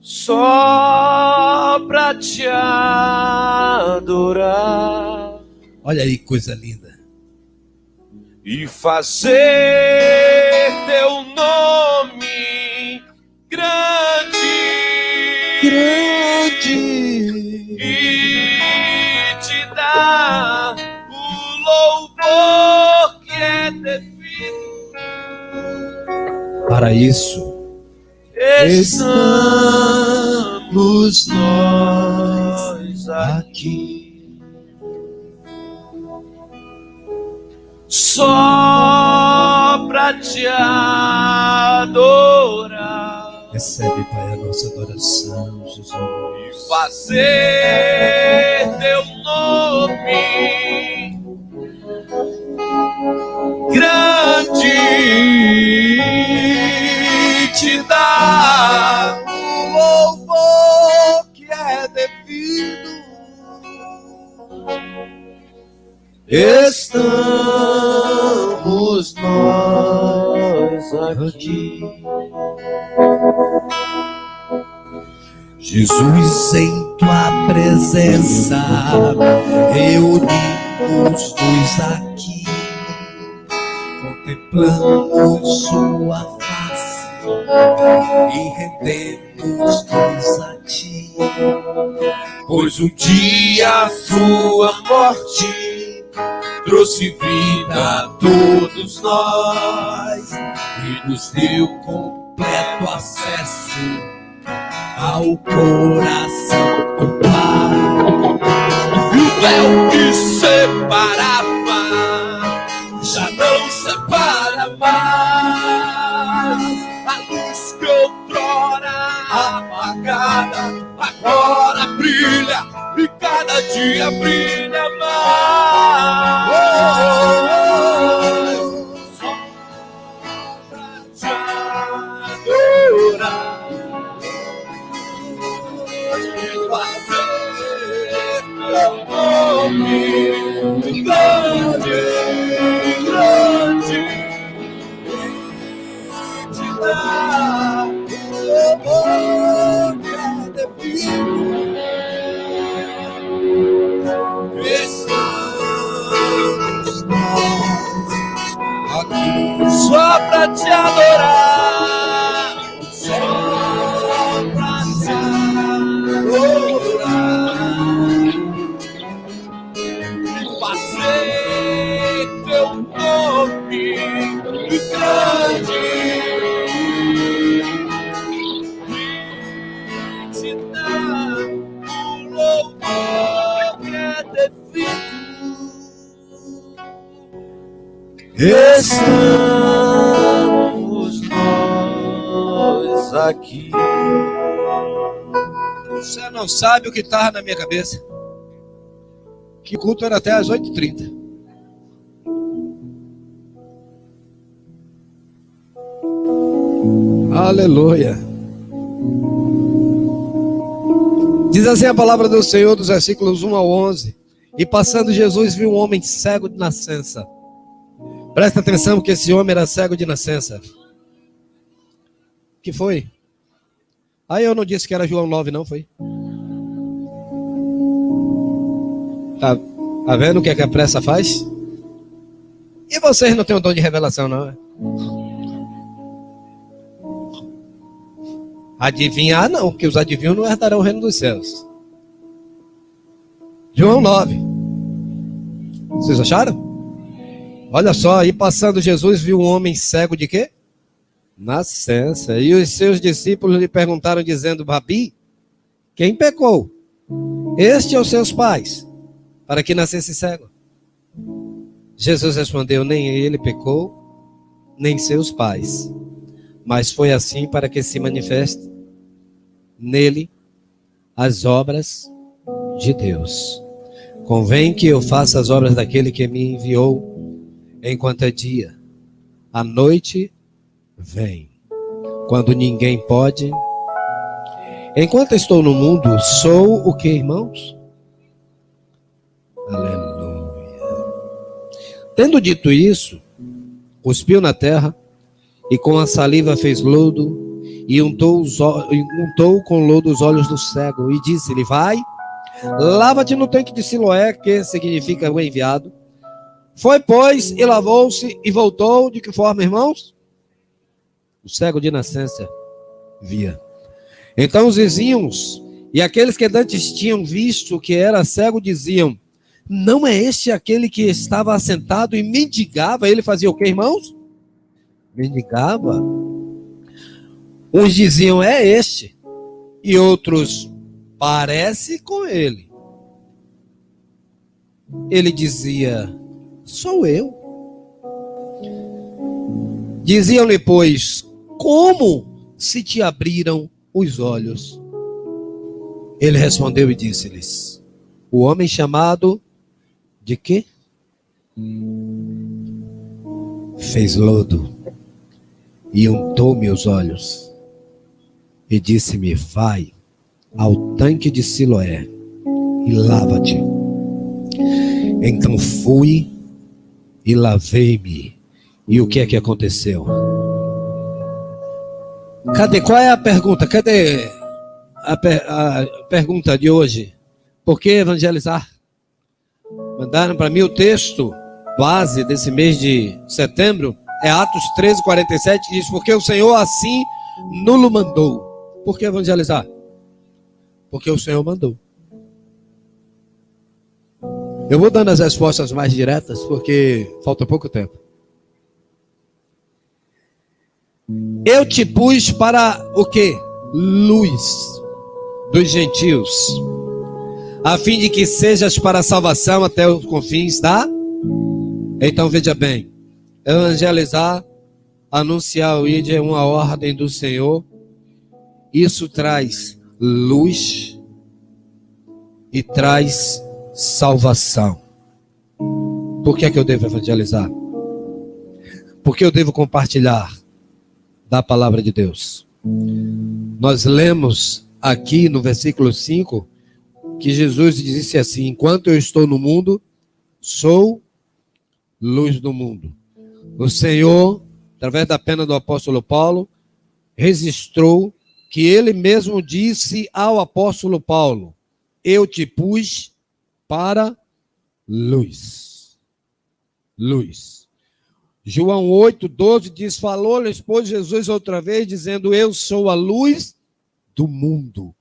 só pra te adorar. Olha aí, coisa linda. E fazer teu nome grande. E te dar o louvor que é devido. Para isso estamos nós aqui, só pra te adorar. Recebe, Pai, a nossa adoração, Jesus. E fazer teu nome grande, te dar o louvor que é devido. Estamos nós aqui, Jesus, em tua presença, reunimos-nos aqui, contemplamos sua face e rendemos-nos a ti, pois um dia sua morte trouxe vida a todos nós e nos deu completo acesso ao coração do Pai. E o véu que separava já não separa mais. A luz que outrora apagada agora brilha e cada dia brilha mais. Só pra te adorar. Teu nome grande, grande, te dar o louvor que é devido. Estamos nós aqui só pra te adorar, só pra te adorar. Fazer teu nome grande e te dar o louvor que é devido. Estamos nós aqui. Você não sabe o que estava na minha cabeça? Que o culto era até às 8h30. Aleluia. Diz assim a palavra do Senhor, dos versículos 1 ao 11. E passando Jesus viu um homem cego de nascença. Presta atenção que esse homem era cego de nascença. Que foi? Aí eu não disse que era João 9, não foi? Tá vendo o que é que a pressa faz? E vocês não têm o dom de revelação, não é? Adivinhar não, porque os adivinhos não herdarão o reino dos céus. João 9. Vocês acharam? Olha só, aí passando Jesus viu um homem cego de quê? Nascença. E os seus discípulos lhe perguntaram dizendo: Rabi, quem pecou? Este ou seus pais? Para que nascesse cego? Jesus respondeu: nem ele pecou, nem seus pais, mas foi assim para que se manifeste nele as obras de Deus. Convém que eu faça as obras daquele que me enviou enquanto é dia. A noite vem, quando ninguém pode. Enquanto estou no mundo, sou o que, irmãos? Aleluia. Tendo dito isso, cuspiu na terra e com a saliva fez lodo e untou com lodo os olhos do cego, e disse-lhe: vai, lava-te no tanque de Siloé, que significa o enviado. Foi, pois, e lavou-se, e voltou. De que forma, irmãos? O cego de nascença via. Então os vizinhos e aqueles que antes tinham visto que era cego diziam: não é este aquele que estava assentado e mendigava? Ele fazia o que, irmãos? Mendigava. Uns diziam: é este. E outros: parece com ele. Ele dizia: sou eu. Diziam-lhe, pois: como se te abriram os olhos? Ele respondeu e disse-lhes: o homem chamado de quê? Fez lodo e untou-me os olhos e disse-me: vai ao tanque de Siloé e lava-te. Então fui e lavei-me. E o que é que aconteceu? Qual é a pergunta? Cadê a pergunta de hoje? Por que evangelizar? Mandaram para mim o texto base desse mês de setembro. É Atos 13:47, que diz: porque o Senhor assim nos mandou. Por que evangelizar? Porque o Senhor mandou. Eu vou dando as respostas mais diretas, porque falta pouco tempo. Eu te pus para o quê? Luz dos gentios, a fim de que sejas para a salvação até os confins da... Então veja bem, evangelizar, anunciar o ID é uma ordem do Senhor. Isso traz luz e traz salvação. Por que é que eu devo evangelizar? Porque eu devo compartilhar da palavra de Deus. Nós lemos aqui no versículo 5 que Jesus disse assim: enquanto eu estou no mundo, sou luz do mundo. O Senhor, através da pena do apóstolo Paulo, registrou que ele mesmo disse ao apóstolo Paulo: eu te pus para luz. Luz. João 8:12 diz: falou-lhes, pois, Jesus outra vez, dizendo: eu sou a luz do mundo.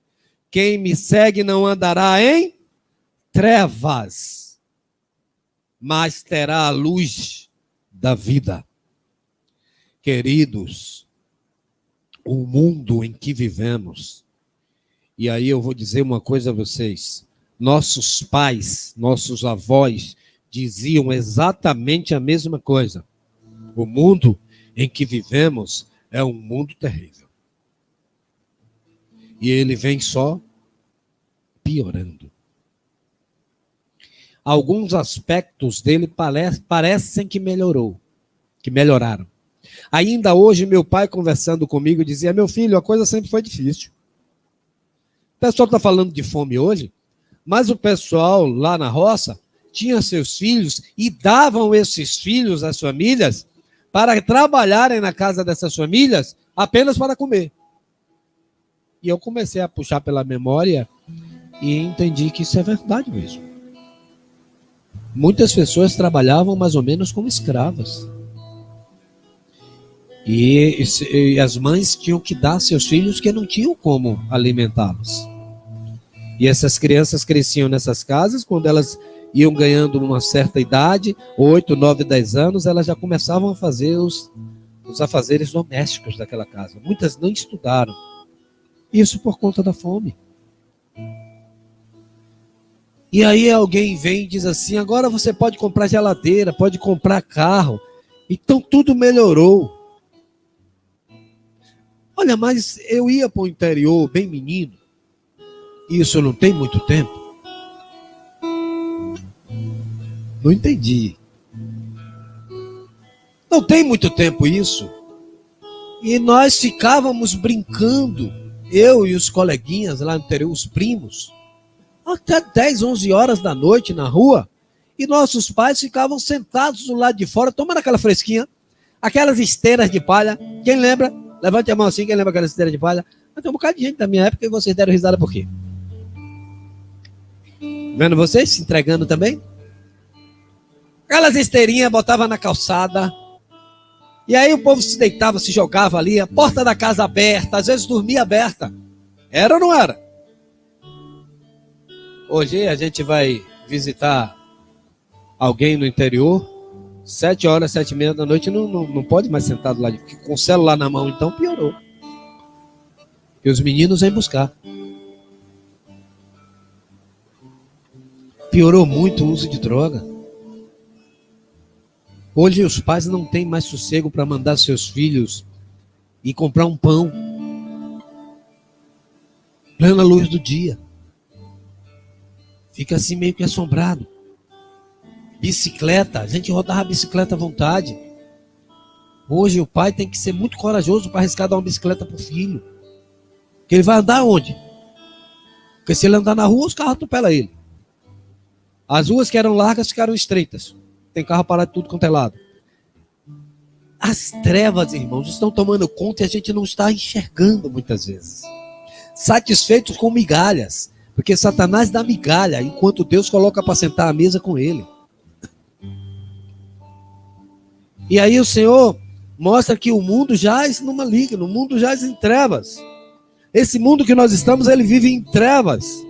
Quem me segue não andará em trevas, mas terá a luz da vida. Queridos, o mundo em que vivemos, e aí eu vou dizer uma coisa a vocês: nossos pais, nossos avós diziam exatamente a mesma coisa. O mundo em que vivemos é um mundo terrível. E ele vem só piorando. Alguns aspectos dele parecem que melhoraram. Ainda hoje, meu pai conversando comigo dizia: meu filho, a coisa sempre foi difícil. O pessoal está falando de fome hoje, mas o pessoal lá na roça tinha seus filhos e davam esses filhos às famílias para trabalharem na casa dessas famílias apenas para comer. E eu comecei a puxar pela memória e entendi que isso é verdade mesmo. Muitas pessoas trabalhavam mais ou menos como escravas. E as mães tinham que dar a seus filhos que não tinham como alimentá-los. E essas crianças cresciam nessas casas. Quando elas iam ganhando uma certa idade, 8, 9, 10 anos, elas já começavam a fazer os afazeres domésticos daquela casa. Muitas não estudaram. Isso por conta da fome. E aí alguém vem e diz assim: agora você pode comprar geladeira, pode comprar carro. Então tudo melhorou. Olha, mas eu ia para o interior bem menino. Isso não tem muito tempo. Não entendi. Não tem muito tempo isso. E nós ficávamos brincando, eu e os coleguinhas lá no interior, os primos, até 10, 11 horas da noite na rua. E nossos pais ficavam sentados do lado de fora, tomando aquela fresquinha, aquelas esteiras de palha. Quem lembra? Levante a mão assim, quem lembra aquela esteira de palha. Mas tem um bocado de gente da minha época e vocês deram risada por quê? Vendo vocês se entregando também? Aquelas esteirinhas botava na calçada. E aí o povo se deitava, se jogava ali, a porta da casa aberta, às vezes dormia aberta. Era ou não era? Hoje a gente vai visitar alguém no interior, 7 horas, 7h30 da noite, não pode mais sentar do lado, com o celular na mão, então piorou. E os meninos vêm buscar. Piorou muito o uso de droga. Hoje os pais não têm mais sossego para mandar seus filhos ir comprar um pão. Plena luz do dia. Fica assim meio que assombrado. Bicicleta, a gente rodava a bicicleta à vontade. Hoje o pai tem que ser muito corajoso para arriscar dar uma bicicleta para o filho. Porque ele vai andar onde? Porque se ele andar na rua, os carros atropelam ele. As ruas que eram largas ficaram estreitas. Tem carro parado de tudo quanto é lado. As trevas, irmãos, estão tomando conta e a gente não está enxergando muitas vezes. Satisfeitos com migalhas. Porque Satanás dá migalha, enquanto Deus coloca para sentar à mesa com ele. E aí o Senhor mostra que o mundo jaz no maligno, o mundo jaz em trevas. Esse mundo que nós estamos, ele vive em trevas.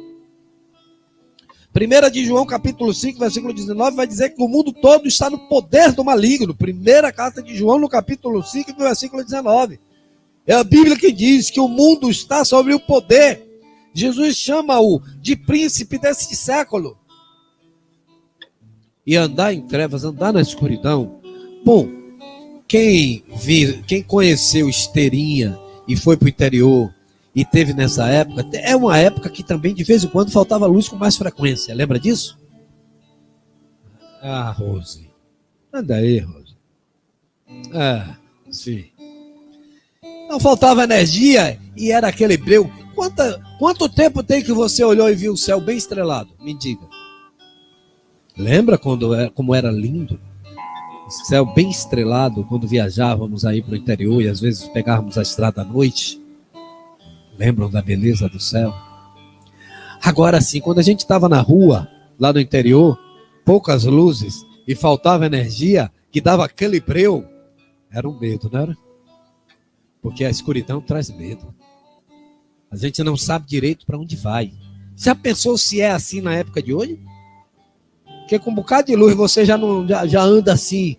1 de João, capítulo 5, versículo 19, vai dizer que o mundo todo está no poder do maligno. Primeira carta de João, no capítulo 5, no versículo 19. É a Bíblia que diz que o mundo está sobre o poder. Jesus chama-o de príncipe desse século. E andar em trevas, andar na escuridão. Bom, quem conheceu Esteirinha e foi para o interior e teve nessa época, é uma época que também de vez em quando faltava luz com mais frequência. Lembra disso? Ah, Rose. Anda aí, Rose. Ah, sim. Não faltava energia e era aquele breu. Quanto tempo tem que você olhou e viu o céu bem estrelado? Me diga. Lembra como era lindo? O céu bem estrelado quando viajávamos aí para o interior e às vezes pegávamos a estrada à noite. Lembram da beleza do céu? Agora sim, quando a gente estava na rua, lá no interior, poucas luzes e faltava energia, que dava aquele breu, era um medo, não era? Porque a escuridão traz medo. A gente não sabe direito para onde vai. Já pensou se é assim na época de hoje? Porque com um bocado de luz você já anda assim,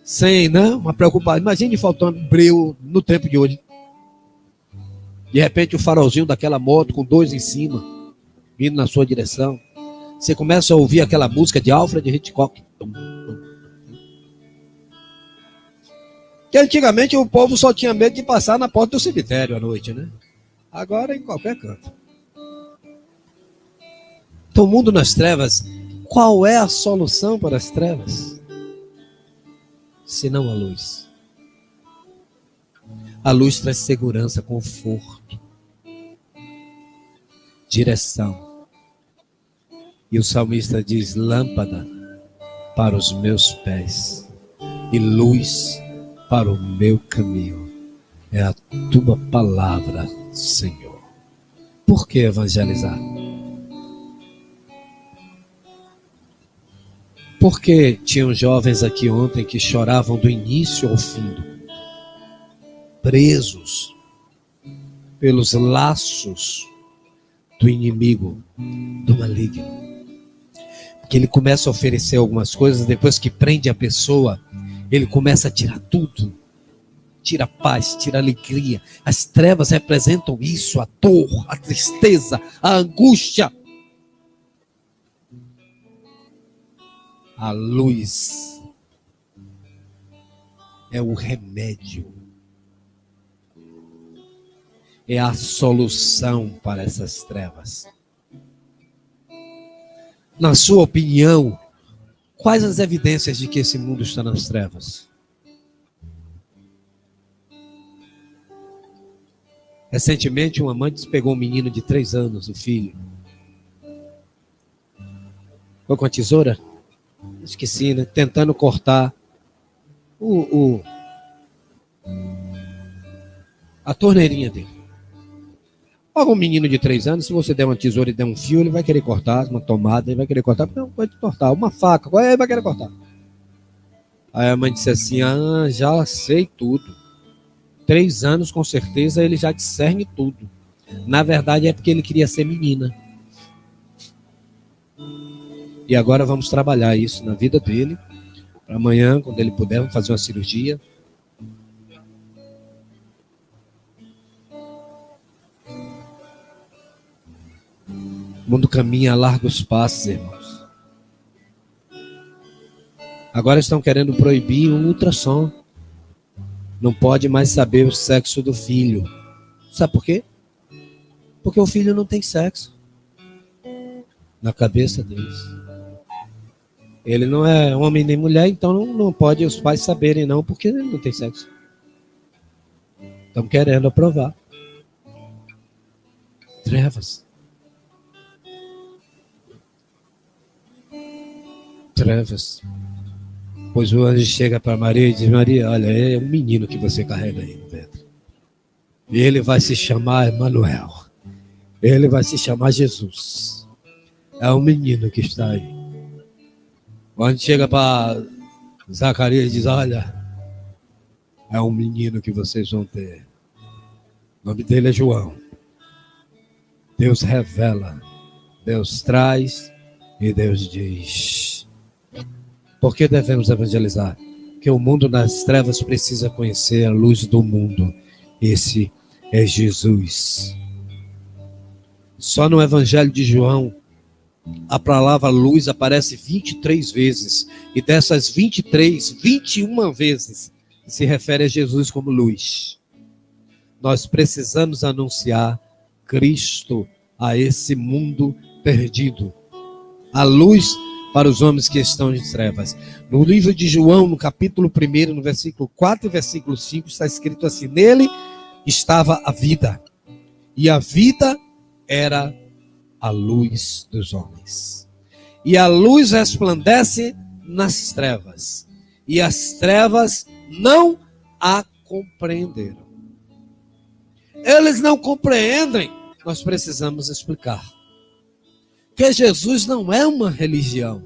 sem, né, uma preocupação. Imagine faltando breu no tempo de hoje. De repente o farolzinho daquela moto com 2 em cima, vindo na sua direção. Você começa a ouvir aquela música de Alfred Hitchcock. Que antigamente o povo só tinha medo de passar na porta do cemitério à noite, né? Agora em qualquer canto. Então o mundo nas trevas, qual é a solução para as trevas? Senão a luz. A luz traz segurança, conforto, direção. E o salmista diz: lâmpada para os meus pés e luz para o meu caminho é a tua palavra, Senhor. Por que evangelizar? Porque tinham jovens aqui ontem que choravam do início ao fim, presos pelos laços do inimigo, do maligno. Porque ele começa a oferecer algumas coisas, depois que prende a pessoa, ele começa a tirar tudo. Tira a paz, tira a alegria. As trevas representam isso, a dor, a tristeza, a angústia. A luz é o remédio. É a solução para essas trevas. Na sua opinião, quais as evidências de que esse mundo está nas trevas? Recentemente, uma mãe pegou um menino de 3 anos, o filho. Foi com a tesoura? Esqueci, né? Tentando cortar A torneirinha dele. Logo um menino de 3 anos, se você der uma tesoura e der um fio, ele vai querer cortar, uma tomada, ele vai querer cortar, não pode cortar, uma faca, ele vai querer cortar. Aí a mãe disse assim, já sei tudo. 3 anos, com certeza, ele já discerne tudo. Na verdade, é porque ele queria ser menina. E agora vamos trabalhar isso na vida dele. Para amanhã, quando ele puder, vamos fazer uma cirurgia. O mundo caminha a largos passos, irmãos. Agora estão querendo proibir o ultrassom. Não pode mais saber o sexo do filho. Sabe por quê? Porque o filho não tem sexo. Na cabeça deles. Ele não é homem nem mulher, então não pode os pais saberem não, porque ele não tem sexo. Estão querendo aprovar. Trevas. Trevas. Pois o anjo chega para Maria e diz, Maria, olha, é um menino que você carrega aí no ventre. E ele vai se chamar Emanuel. Ele vai se chamar Jesus. É um menino que está aí. O anjo chega para Zacarias e diz, olha, é um menino que vocês vão ter. O nome dele é João. Deus revela, Deus traz e Deus diz. Por que devemos evangelizar? Porque o mundo nas trevas precisa conhecer a luz do mundo. Esse é Jesus. Só no Evangelho de João, a palavra luz aparece 23 vezes. E dessas 23, 21 vezes se refere a Jesus como luz. Nós precisamos anunciar Cristo a esse mundo perdido. A luz para os homens que estão em trevas. No livro de João, no capítulo 1, no versículo 4 e versículo 5, está escrito assim, nele estava a vida, e a vida era a luz dos homens. E a luz resplandece nas trevas, e as trevas não a compreenderam. Eles não compreendem, nós precisamos explicar. Que Jesus não é uma religião.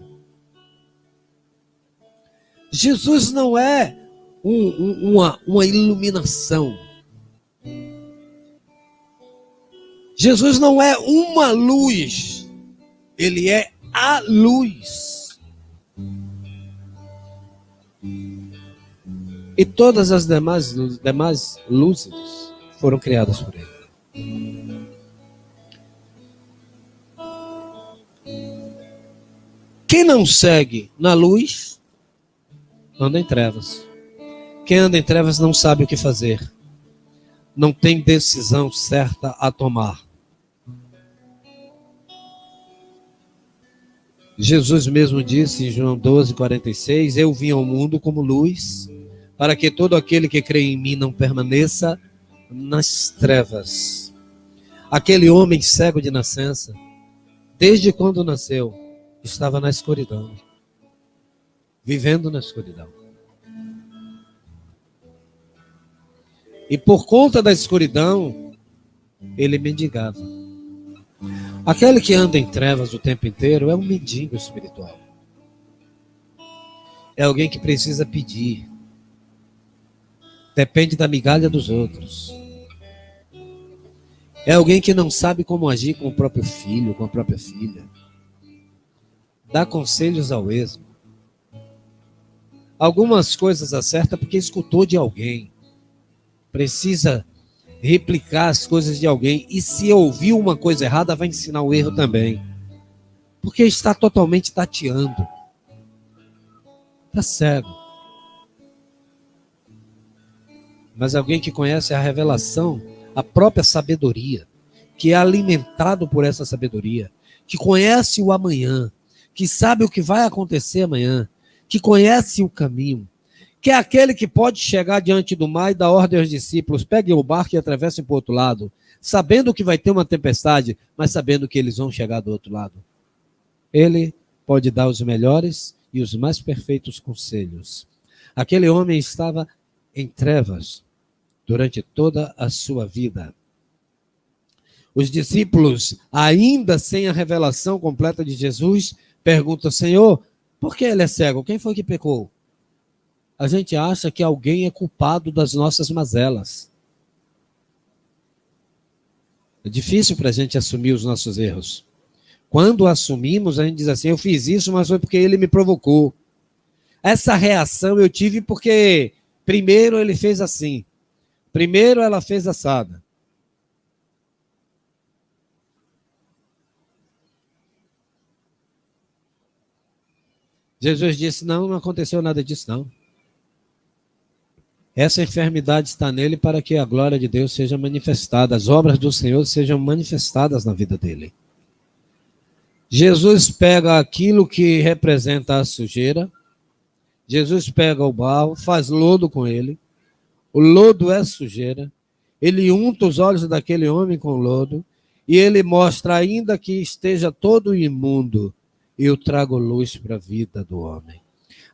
Jesus não é uma iluminação. Jesus não é uma luz. Ele é a luz. E todas as demais luzes foram criadas por ele. Quem não segue na luz, anda em trevas. Quem anda em trevas não sabe o que fazer. Não tem decisão certa a tomar. Jesus mesmo disse em João 12:46, eu vim ao mundo como luz, para que todo aquele que crê em mim não permaneça nas trevas. Aquele homem cego de nascença, desde quando nasceu, estava na escuridão, vivendo na escuridão. E por conta da escuridão, ele mendigava. Aquele que anda em trevas o tempo inteiro é um mendigo espiritual. É alguém que precisa pedir. Depende da migalha dos outros. É alguém que não sabe como agir com o próprio filho, com a própria filha. Dá conselhos ao esmo. Algumas coisas acerta porque escutou de alguém. Precisa replicar as coisas de alguém. E se ouviu uma coisa errada, vai ensinar o erro também. Porque está totalmente tateando. Está cego. Mas alguém que conhece a revelação, a própria sabedoria, que é alimentado por essa sabedoria, que conhece o amanhã, que sabe o que vai acontecer amanhã, que conhece o caminho, que é aquele que pode chegar diante do mar e dar ordem aos discípulos, peguem o barco e atravessem para o outro lado, sabendo que vai ter uma tempestade, mas sabendo que eles vão chegar do outro lado. Ele pode dar os melhores e os mais perfeitos conselhos. Aquele homem estava em trevas, durante toda a sua vida. Os discípulos, ainda sem a revelação completa de Jesus, perguntam: Senhor, por que ele é cego? Quem foi que pecou? A gente acha que alguém é culpado das nossas mazelas. É difícil para a gente assumir os nossos erros. Quando assumimos, a gente diz assim: eu fiz isso, mas foi porque ele me provocou. Essa reação eu tive porque primeiro ele fez assim, primeiro ela fez assada. Jesus disse: não, não aconteceu nada disso, não. Essa enfermidade está nele para que a glória de Deus seja manifestada, as obras do Senhor sejam manifestadas na vida dele. Jesus pega aquilo que representa a sujeira, Jesus pega o barro, faz lodo com ele, o lodo é sujeira, ele unta os olhos daquele homem com lodo, e ele mostra, ainda que esteja todo imundo, eu trago luz para a vida do homem.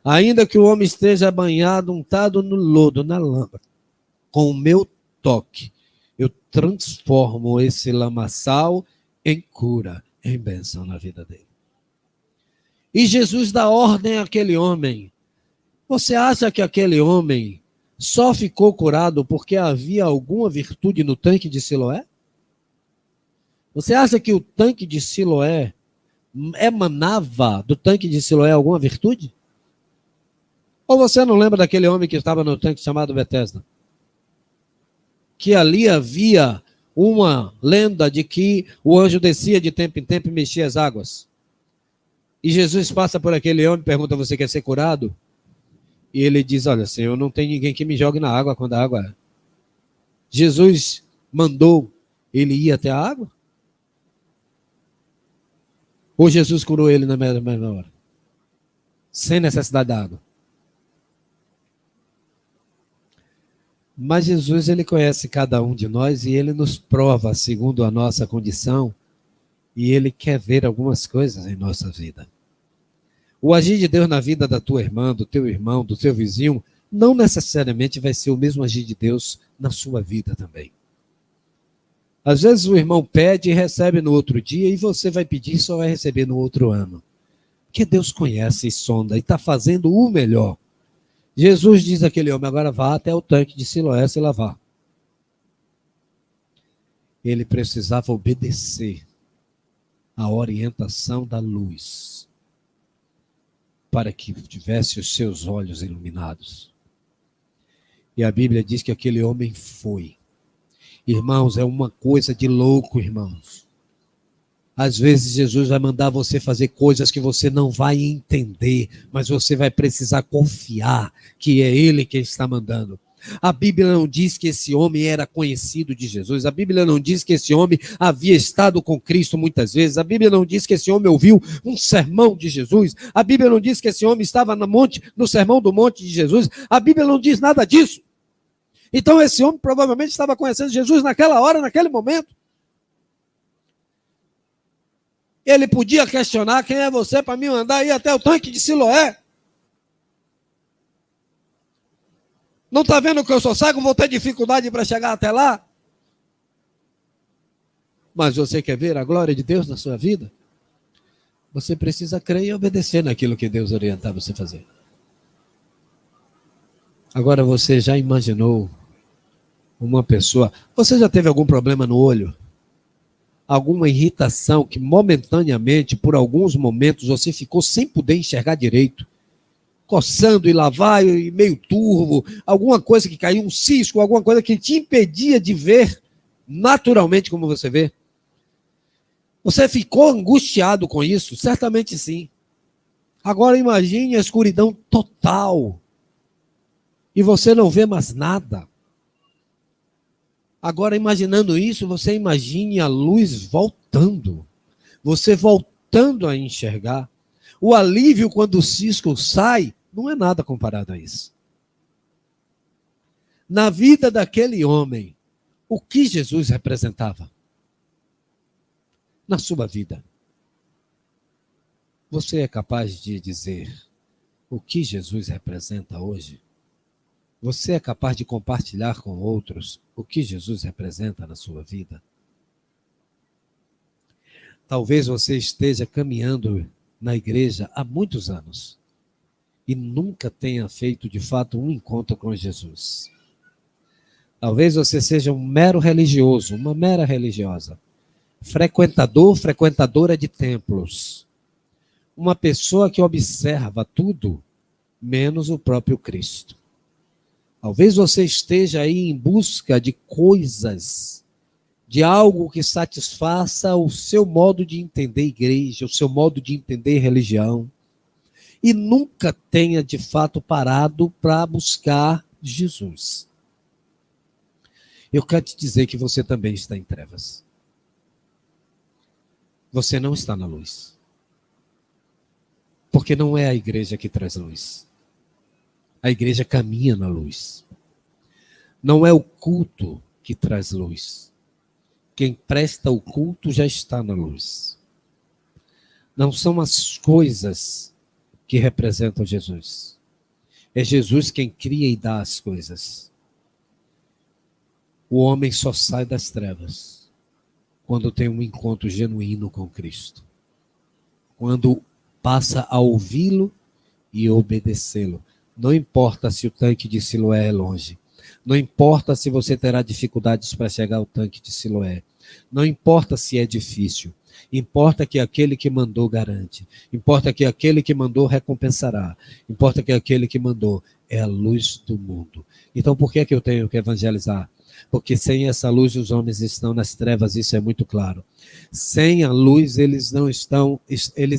Ainda que o homem esteja banhado, untado no lodo, na lama, com o meu toque, eu transformo esse lamaçal em cura, em bênção na vida dele. E Jesus dá ordem àquele homem. Você acha que aquele homem só ficou curado porque havia alguma virtude no tanque de Siloé? Você acha que o tanque de Siloé emanava do tanque de Siloé alguma virtude? Ou você não lembra daquele homem que estava no tanque chamado Betesda? Que ali havia uma lenda de que o anjo descia de tempo em tempo e mexia as águas. E Jesus passa por aquele homem e pergunta: você quer ser curado? E ele diz: olha, Senhor, não tem ninguém que me jogue na água quando a água... Jesus mandou ele ir até a água? Ou Jesus curou ele na mesma hora? Sem necessidade da água? Mas Jesus, ele conhece cada um de nós e ele nos prova segundo a nossa condição e ele quer ver algumas coisas em nossa vida. O agir de Deus na vida da tua irmã, do teu irmão, do teu vizinho, não necessariamente vai ser o mesmo agir de Deus na sua vida também. Às vezes o irmão pede e recebe no outro dia e você vai pedir e só vai receber no outro ano. Porque Deus conhece e sonda e está fazendo o melhor. Jesus diz àquele homem: agora vá até o tanque de Siloé se lavar. Ele precisava obedecer à orientação da luz para que tivesse os seus olhos iluminados. E a Bíblia diz que aquele homem foi. Irmãos, é uma coisa de louco, irmãos. Às vezes Jesus vai mandar você fazer coisas que você não vai entender, mas você vai precisar confiar que é Ele quem está mandando. A Bíblia não diz que esse homem era conhecido de Jesus. A Bíblia não diz que esse homem havia estado com Cristo muitas vezes. A Bíblia não diz que esse homem ouviu um sermão de Jesus. A Bíblia não diz que esse homem estava no sermão do monte de Jesus. A Bíblia não diz nada disso. Então esse homem provavelmente estava conhecendo Jesus naquela hora, naquele momento. Ele podia questionar: quem é você para me mandar ir até o tanque de Siloé? Não está vendo que eu sou cego? Vou ter dificuldade para chegar até lá? Mas você quer ver a glória de Deus na sua vida? Você precisa crer e obedecer naquilo que Deus orientar você a fazer. Agora, você já imaginou uma pessoa... Você já teve algum problema no olho? Alguma irritação que momentaneamente, por alguns momentos, você ficou sem poder enxergar direito? Coçando e lavar e meio turvo, alguma coisa que caiu, um cisco, alguma coisa que te impedia de ver naturalmente como você vê? Você ficou angustiado com isso? Certamente sim. Agora imagine a escuridão total e você não vê mais nada. Agora, imaginando isso, você imagine a luz voltando. Você voltando a enxergar. O alívio quando o cisco sai não é nada comparado a isso. Na vida daquele homem, o que Jesus representava? Na sua vida. Você é capaz de dizer o que Jesus representa hoje? Você é capaz de compartilhar com outros o que Jesus representa na sua vida? Talvez você esteja caminhando na igreja há muitos anos e nunca tenha feito de fato um encontro com Jesus. Talvez você seja um mero religioso, uma mera religiosa, frequentador, frequentadora de templos, uma pessoa que observa tudo menos o próprio Cristo. Talvez você esteja aí em busca de coisas, de algo que satisfaça o seu modo de entender igreja, o seu modo de entender religião, e nunca tenha de fato parado para buscar Jesus. Eu quero te dizer que você também está em trevas. Você não está na luz. Porque não é a igreja que traz luz. A igreja caminha na luz. Não é o culto que traz luz. Quem presta o culto já está na luz. Não são as coisas que representam Jesus. É Jesus quem cria e dá as coisas. O homem só sai das trevas quando tem um encontro genuíno com Cristo. Quando passa a ouvi-lo e obedecê-lo. Não importa se o tanque de Siloé é longe. Não importa se você terá dificuldades para chegar ao tanque de Siloé. Não importa se é difícil. Importa que aquele que mandou garante. Importa que aquele que mandou recompensará. Importa que aquele que mandou é a luz do mundo. Então por que é que eu tenho que evangelizar? Porque sem essa luz os homens estão nas trevas, isso é muito claro. Sem a luz eles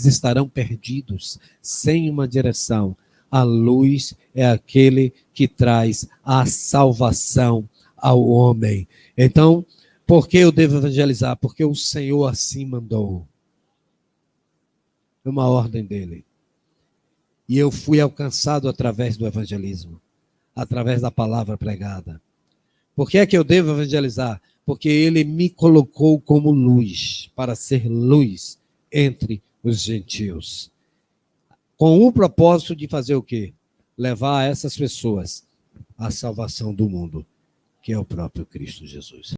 estarão perdidos, sem uma direção. A luz é aquele que traz a salvação ao homem. Então, por que eu devo evangelizar? Porque o Senhor assim mandou. É uma ordem dele. E eu fui alcançado através do evangelismo, através da palavra pregada. Por que é que eu devo evangelizar? Porque ele me colocou como luz, para ser luz entre os gentios. Com o propósito de fazer o quê? Levar a essas pessoas a salvação do mundo, que é o próprio Cristo Jesus.